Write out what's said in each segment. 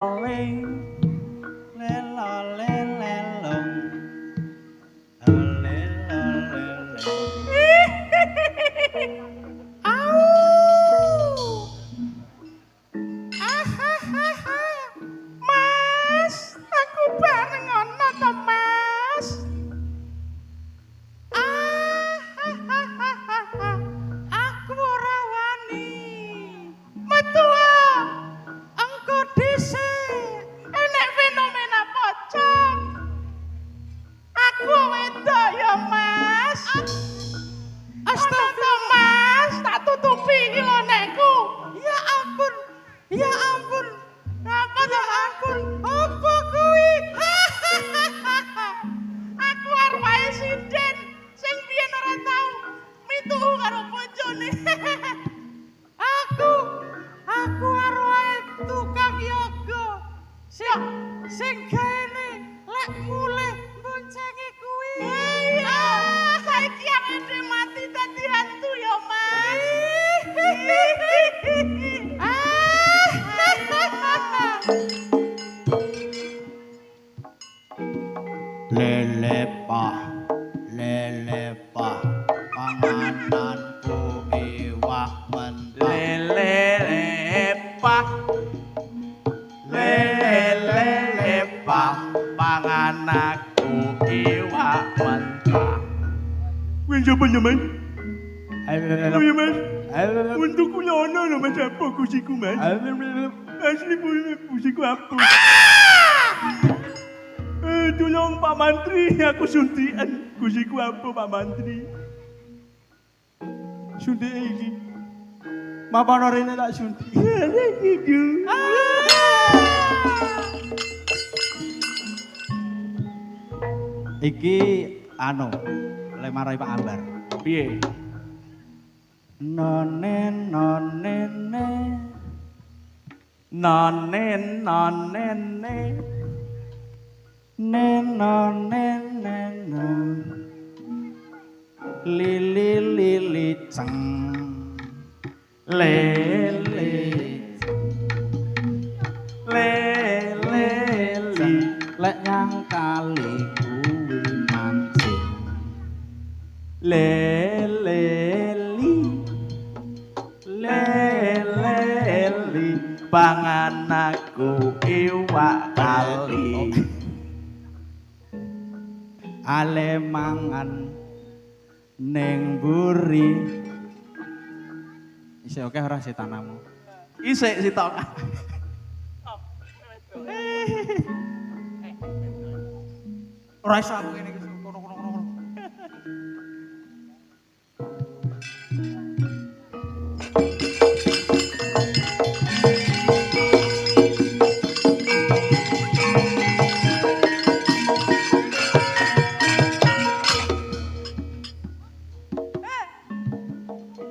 Ling, lelo lelelong, Au! Ahahaha. Mas, aku bareng ana to, Mas. Ahahaha. Aku ora wani. Metu engko dhisik enek fenomena pocong. Aku wedok ya, Mas. Astaga, Mas, tak tutupi iki lho nekku. Ya ampun. Ya ampun. Apa ya ampun? Apa kuwi? Aku arwahe sinden sing biyen ora tau mituku karo bojoné. Aku aku arwahe tukang yoga. Sing gaene lek mulih boncengi kuwi. Iya, saiki awake mati dadi hantu ya, Mas. Lelepah, pangananku iwak mentah. Lelepah, Lelepah, pangananku iwak mentah. wis sapa Mas? Oh ya Mas, Lelepah, untuk kulono lho Mas, apa kusiku Mas? Asli kusiku apa? Tolong Pak Mantri, aku suntikan. Kusiku apa Pak Mantri? Suntik iki. Mapa rene tak suntik. Iki anu, lemarai Pak Ambar. Piye? Nonen nonene, Nonen nonene. nenonenena, lili lili ceng, Lele. Lele. lek nyang kali kuwi mancing. Leleli. Leleli. Pangan aku iwak kali. Ale mangan ning mburi. Isih oke ora setanamu? Isik sitok. Ora iso aku ngene iki kono.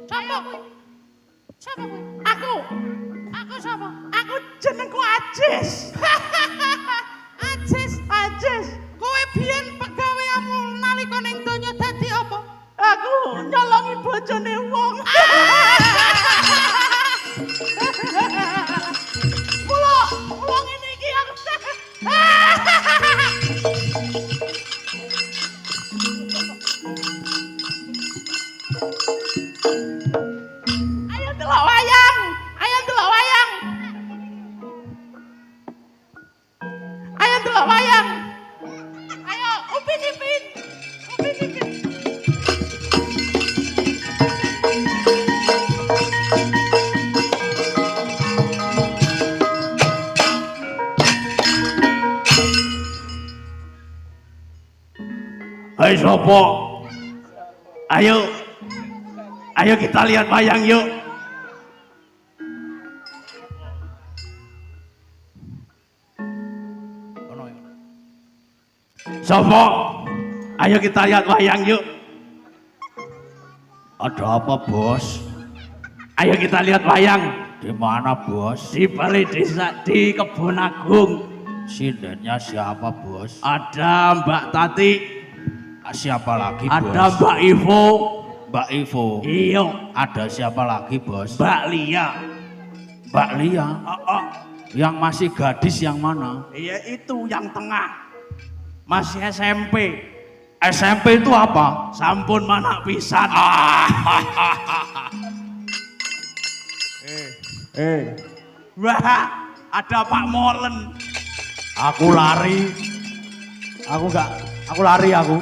Sapa kuwi? Sapa kuwi? Aku. Aku sapa? Aku jenengku Ajis. Ajis. Kowe biyen pegaweanmu nalika ning donya dadi apa? Aku nyolongi bojone wong. Mula ngene iki aku. Ayo delok wayang. Ayo delok wayang. Ayo delok wayang. Ayo upin-ipin. Upin-ipin. Hai sopo, ayo kita lihat wayang yuk. Sopo, ayo kita lihat wayang yuk. Ada apa, Bos? Ayo kita lihat wayang Di mana, Bos? di balai desa di Kebun Agung. Sindennya siapa, Bos? Ada Mbak Tati, Siapa lagi, Bos? ada Mbak Ivo, Mbak Ivo. iyo, Ada siapa lagi, Bos? Mbak Lia. Mbak Lia. Oh, oh. Yang masih gadis yang mana? Iya itu yang tengah. Masih SMP. SMP itu apa? Sampun mana pisan. Wah, ada Pak Molen. Aku lari. Aku lari aku.